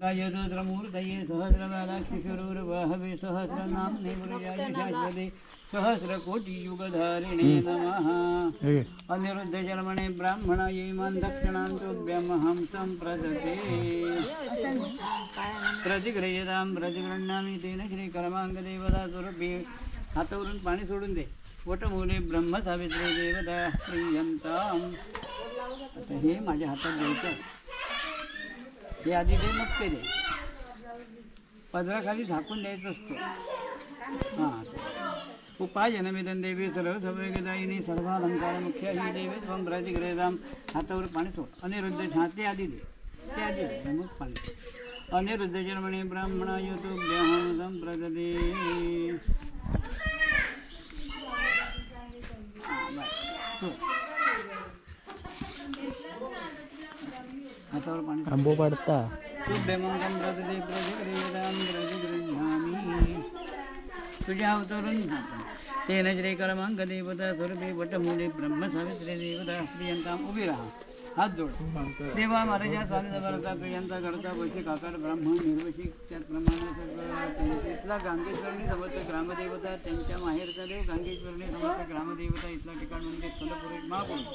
यदुद्रमूर्तये सहस्रबालाक्षिशूरवाहवे सहस्रनाम्ने गुरुजायिषाश्वते सहस्रकोटियुगधारिणे नमः। अनिरुद्धजन्मणे ब्राह्मणाय इमां दक्षिणां तुभ्यमहं सम्प्रदते। प्रतिगृह्यतां प्रतिगृह्णामि तेन श्रीकर्माङ्गदेवता स्वरूपी। हातावरून पाणी सोडून दे. वटमूले ब्रह्म सावित्री देवता प्रियंताम. आता हे माझ्या हातात द्यायचं. हे आधी ते मग ते दे. पदराखाली झाकून द्यायचं असतं. हां उपायनमिदं देवी सर्वसौभाग्यदायिनी सर्वालंकार मुख्य ही देवी त्वं प्रतिगृह्यतां. हातावर पाणी सोड. अनिरुद्ध ते आधी दे. ते आधी दे मग पाणी. अनिरुद्ध जन्मणे ब्राह्मणाय तुभ्यमहं सम्प्रदते. हातावर पाणी आंबो पडता. तुभ्यमहं प्रदते प्रतिगृह्यतां प्रतिगृह्णामि. तुझ्या अवतरून तेन श्रीकर्माङ्गदेवता स्वरूपी वटमूले ब्रह्म सावित्री देवता प्रियंताम. उभी राहा. हात जोड. देवा महाराजा स्वामी समर्था प्रियंता करता वैशिक आकार ब्राह्मण निर्वशिक त्याचप्रमाणे इथला गांगेश्वरणी समर्थ ग्रामदेवता त्यांच्या माहेरचा देव गांगेश्वरणी समर्थ ग्रामदेवता इथला ठिकाण म्हणजे स्थलपुरुष महापुरुष.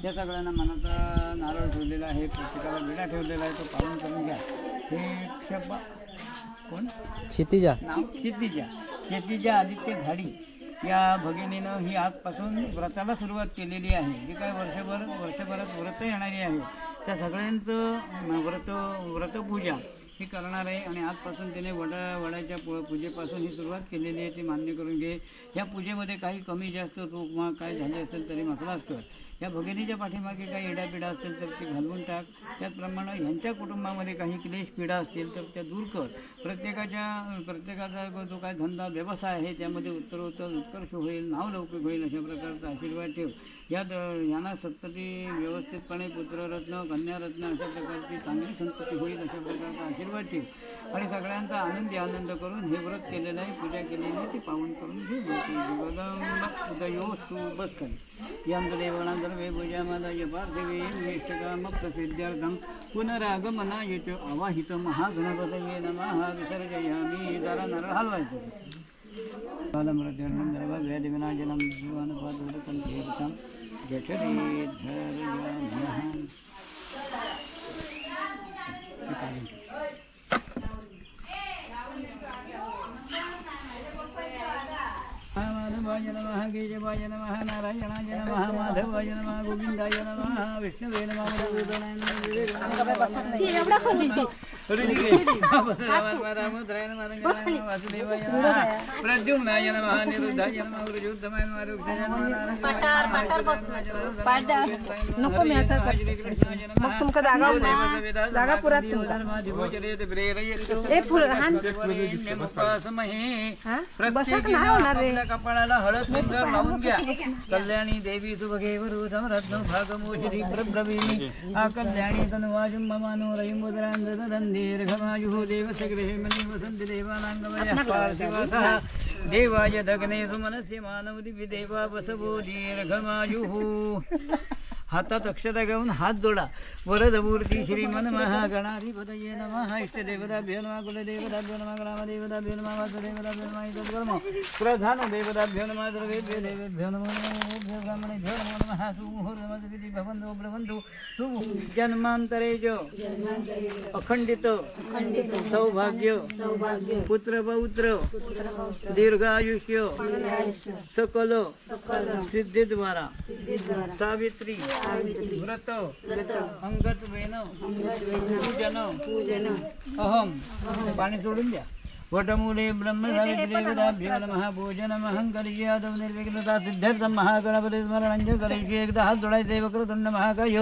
या सगळ्यांना मनाचा नारळ ठेवलेला आहे. प्रत्येकाला विडा ठेवलेला आहे. तो पालन करून घ्या. हे क्षपा कोण? क्षितिजा. क्षितिजा आदित्य घाडी या भगिनीनं ही आजपासून व्रताला सुरुवात केलेली आहे. जी काय वर्षभरात व्रत येणारी आहे त्या सगळ्यांचं व्रतपूजा ही करणार आहे. आणि आजपासून तिने वडाच्या पूजेपासून ही सुरुवात केलेली आहे. ती मान्य करून घे. या पूजेमध्ये काही कमी जास्त चूक काय झाले असेल तरी मसलाच कर. या भगिनीच्या पाठीमागे काही इडापिडा असेल तर ती घालवून टाक. त्याचप्रमाणे ह्यांच्या कुटुंबामध्ये काही क्लेश पीडा असतील तर त्या दूर कर. प्रत्येकाचा जो काय धंदा व्यवसाय आहे त्यामध्ये उत्तरोत्तर उत्कर्ष होईल, नाव लौकिक होईल अशा प्रकारचा आशीर्वाद ठेव. यांना सत्तती व्यवस्थितपणे पुत्ररत्न कन्यारत्न अशा प्रकारची चांगली संतती होईल अशा प्रकारचा आशीर्वाद ठेव. आणि सगळ्यांचा आनंद करून हे व्रत केलेलं आहे, पूजा केलेली आहे ती पावन करून घे. उदयोस्तु बस करी यांचं देवानंतर वे पूजा माझा य पार्थिवी निष्ठकाम प्रसिद्ध्यर्थम पुनरागमनाय च आवाहित महागणपतये नमः. विसर्जयामि. जरा नारळ हलवायचं. कालमृत्युर्णं सर्ववेदविनाशनं जीवानुपादुरकं तीर्थं जठरे धर्याम्यहम्. माधवाय नमः, केशवाय नमः, नारायणाय नमः, माधवाय नमः, गोविंदाय नमः, विष्णुवे नमः, मधुसूदनाय नमः, वासुदेवाय नमः, प्रद्युम्नाय नमः, निरुद्धाय नमः, गुरुजुत्तमाय नमः, रुक्षाय नमः, कपाळाला हळद सुंदर लावून घ्या. कल्याणी देवी सुभगेवरु समरत्न भागमोषधी प्रब्रवीमी. आ कल्याणी तनुवाजुम्बमानो रयिम्बुदरान्ददन्दीर्घमायुः देवस्य गृहे मनी वसन्ति देवानाङ्गमयः पार्थिवतः. देवाय दग्ने सुमनस्य मानवदिव्य देवा वसवो दीर्घमायुः. हातात अक्षता घेऊन हात जोडा. वरदमूर्ती श्रीमन महागणाधिपतये नमः. इष्टदेवताभ्यो नमः, कुलदेवताभ्यो नमः, ग्रामदेवताभ्यो नमः, वासुदेवताभ्यो नमः, इतद्कर्म प्रधान देवताभ्यो नमः, सर्वेभ्यो देवेभ्यो नमो नमो ब्राह्मणेभ्यो नमो नमः. सुमुहूर्तमस्तु भवन्तु ब्रवन्तु. जन्मान्तरे च अखंडित सौभाग्य पुत्र पौत्र दीर्घायुष्य सकल सिद्धीद्वारा सावित्री व्रत अंगत्वेन पूजन अहम. पाणी सोडून द्या. वटमूले ब्रह्म सावित्री देवताभ्यो नमः. पूजनमहं करिष्यामि. निर्विघ्नता सिद्ध्यर्थं महागणपति स्मरणं च करिष्ये. एकदा हात जोडायचे. वक्रतुंड महाकाय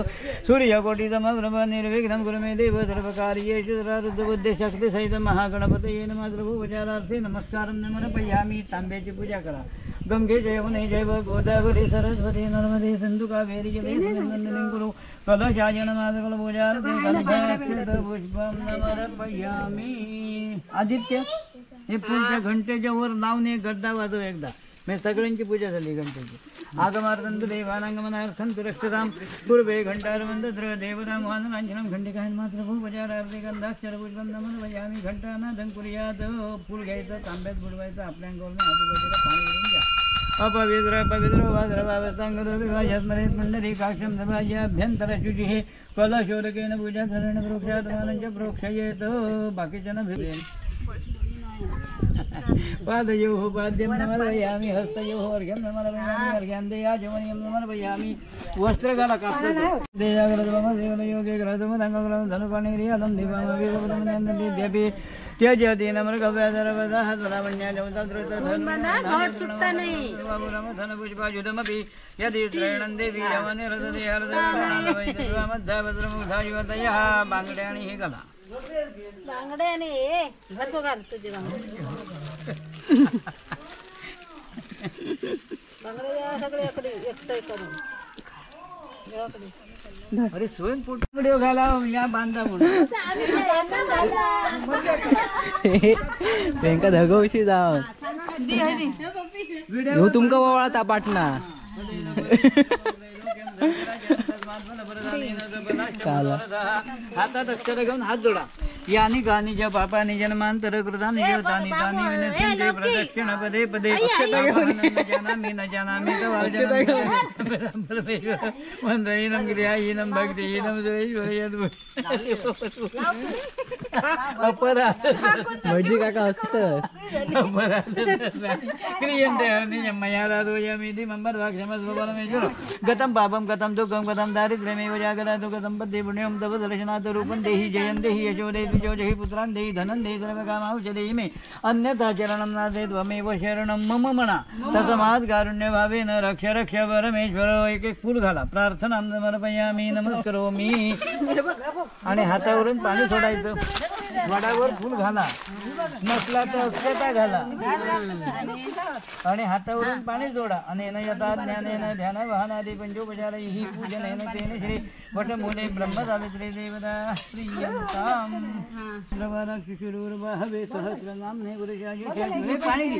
सूर्यकोटिसमप्रभ निर्विघ्नं कुरु मे देव सर्वकार्येषु सर्वबुद्धि शक्ती सहित महागणपतये नमः. सर्वोपचारार्थे नमस्कारं समर्पयामि. तांब्याची पूजा करा. गंगे जयमुने जैव गोदावरी सरस्वती नर्मदे सिंधु कावेरी जलेस्मिन् कुरु. कलशाय नमः. सकलपूजार्थे पुष्पं समर्पयामि. आदित्य हे पुढच्या घंटेच्या वर लावून एक गड्डा वाजव एकदा. म्हणजे सगळ्यांची पूजा झाली घंटेची. आगमार्थन्तु देवानाङ्गमनार्थन्तु रक्षतां पूर्वे घण्टारवन्दत्र देवतां वादनाञ्जनं घण्टिकायन् मात्रभूपचारार्थे गन्धाक्षरपुष्पं नमनवयामि घण्टानादं कुर्यात् फूल घ्यायचं तांब्यात बुडवायचं आपल्या अंगावरून आजूबाजूला पाणी भरून घ्या अपवित्र पवित्र वाद्रवावस्तांगदोविवाह्यस्मरेत् पुण्डरीकाक्षं दभाज्याभ्यन्तरशुचिः कलशोदकेन पूजा करेण प्रोक्षात्मानं च प्रोक्षयेत् बाकीच्या न भेटेल पादयोः पाद्यं नमर्पयामि हस्तयोः अर्घ्यं नमर्पयामि अर्घ्यं देयाचमनीयं नमर्पयामि वस्त्रकाला कापसाचं देयाग्रदमदेवयोगे ग्रहदमदङ्गग्रहं धनुपाणिरियालं दिवामविवदमनन्दि त्यजति नमृगव्याधरवदः धनपुष्पायुधमपि यदि श्रेणं देवी यवनिरददेहरदमध्याभद्रमुखायुवतयः बांगड्या आणि हे कला बांगड्याने घरको घाल तुझे बांगड्या सगळ्याकडे एकटं करून अरे स्वयं फोटो घाला या बांधा म्हणून तेंका धगवशी जाव ह्यो तुमका वळता पाटणा हातात अक्षर घेऊन हात जोडा यानी गाणी ज्या पापानी जन्मांतर कृतानि जीवतानि तानि विनश्यन्ते प्रदक्षिण पदे पदे जानामि न जानामि वंदयीनं क्रियाहीनं भक्तिहीनं अपराध भजी काका असतं क्रियन्ते मया राधोयमिति मम्बरवाक्षमस्वरमेश्वर गतं पापं गतं दुःखं गतं दारिद्र्यमेव जागरातो गतं पद्ये पुण्यं तव दर्शनात् रूपं देहि जयं देहि यशो देहि द्विजो देहि पुत्रान् देहि धनं देहि सर्वकामावशदेहि मे अन्यथा चरणं नास्ति त्वमेव शरणं मम म्हणा तस्मात् कारुण्यभावेन रक्ष रक्ष परमेश्वर एक एक फूल घाला प्रार्थनां समर्पयामि नमस्करोमि आणि हातावरून पाणी सोडायचं वडावर फूल घाला नसला तर अक्षता घाला आणि हातावरून पाणी जोडा अनेन यथा ज्ञानेन ध्यान वाहनादि पंचोपचारैः पूजनेन तेन श्री वटमूले ब्रह्मसावित्री देवता प्रियन्तां शिशुरुर्वहवे सहस्रनाम्ने पुरुषाय पाणी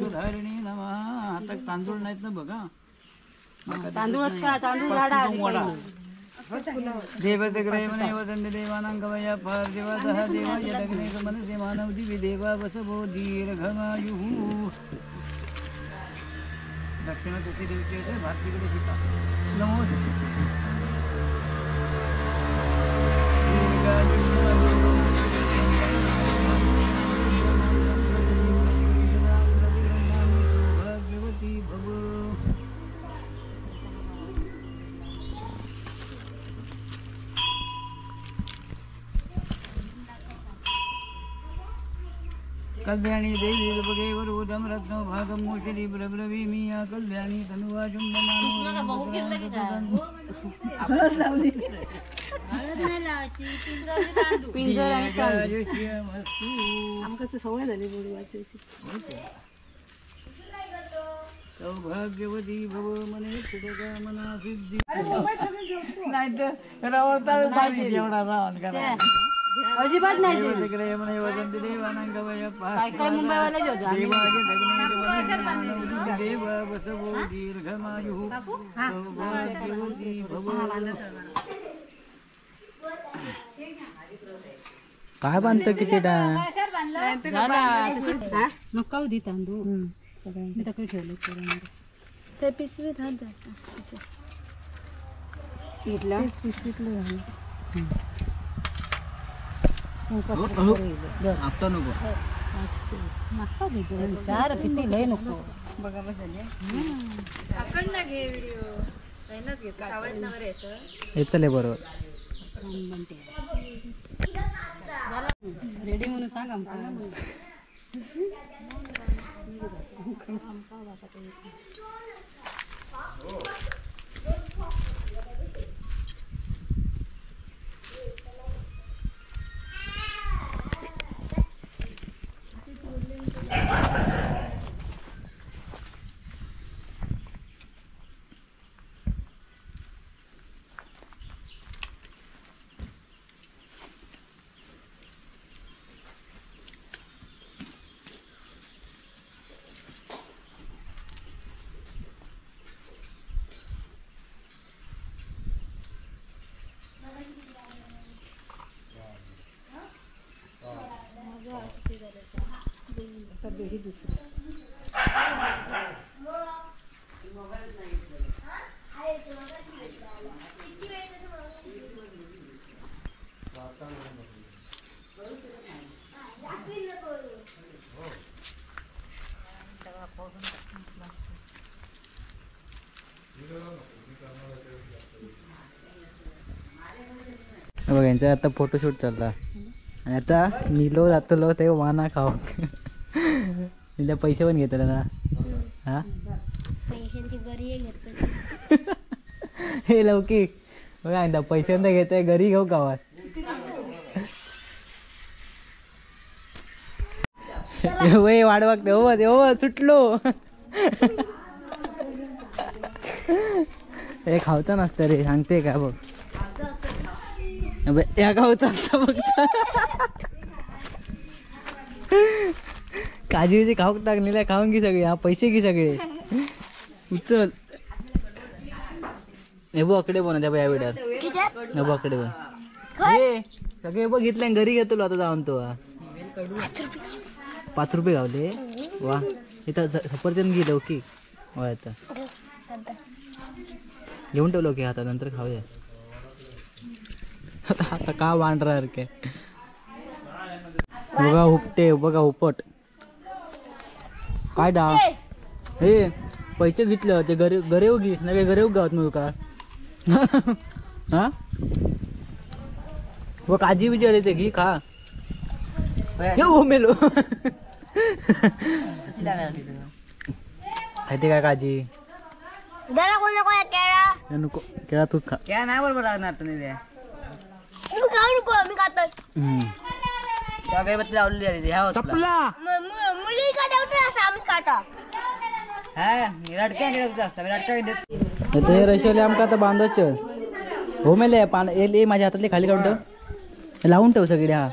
धारिणी नमः हातात तांदूळ नाहीत ना बघा तांदूळ गाडा देवतग्रहमने वदन्ति देवानां कवया पार्थिवतः देवाय दग्ने मनसि मानव दिवि देवा वसवो दीर्घमायुः दक्षिण तुझी देवची भारतीकडे शिका नमो भगवती भव कल्याणी देवी उपदेवरूदं रत्नो भागं मोचरी ब्रब्रवीमि या कल्याणी पिंजर आणि सौभाग्यवती भव मने सुखकामना सिद्धी नाही तर रवळताळ पाणी जेवढा रावण करा अजिबात नाही काय काय मुंबईवाले देव वसवो दीर्घमायुः सौभाग्यवती भव काय बांधतो किती नको दे तांदूळ मी तकडे ठेवले ते पिशवीत हात जाता पिशवीतलं आता नको चार किती लय नको येतले बरोबर रेडी म्हणून सांग आमका बघ यांचा आता फोटोशूट चालला आणि आता निलो जातलो ते वाना खाऊ तिला पैसे पण घेतले ना हा हे लवकी बघा एकदा पैसे घेते घरी घेऊ गावात वय वाट बघते हो सुटलो हे खावता नसतं रे सांगते का बघ या खावता बघता काजी खाऊक टाकलेल्या खाऊन घे सगळे हा पैसे घे सगळे उचल हे बघ अकडे पण त्या या वेळात हे बघ अकडे पण हे सगळे बघितले घरी घेतो आता जाऊन तो 5 रुपये गावले वा इथं सफरचंद घे लवकी वा आता घेऊन ठेवलो की आता नंतर खाऊया आता का वांढरा काय बघा उपटे बघा उपट काय डा हे पैसे घेतलं ते गरेव घेस ना गरेव गावात मिळू का हा व काजी बिजी आले ते घे खा हो मेलो ते काय काजी नको केळा तूच खा क्या नाही बरोबर लागणार तुम्ही ते अगरबत्ती लावलेली आहे ह्या तपला रडक्या असतात रडक्या ते रशियाले आमका आता बांधायच हो मेले ये माझ्या हातातले खाली काढून ठेव लावून ठेव सगळे हा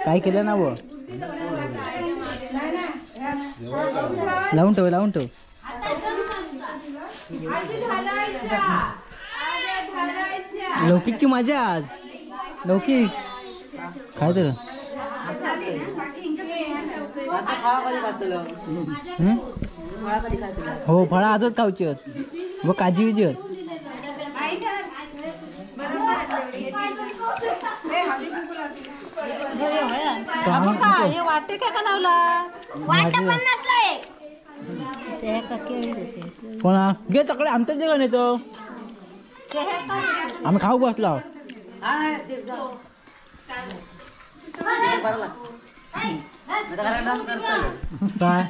काय केलं ना व लावून ठेव लौकिकची मजा आज लौकिक काय तर हो फळा आजच खाऊची व काजी विजी वाटे काय का लावला कोणा घे तकडे आमच्याच जेवण येतो आम्ही खाऊ बसलो काय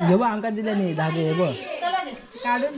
हे बघ आमका दिले नाही धागे हे बघ काढून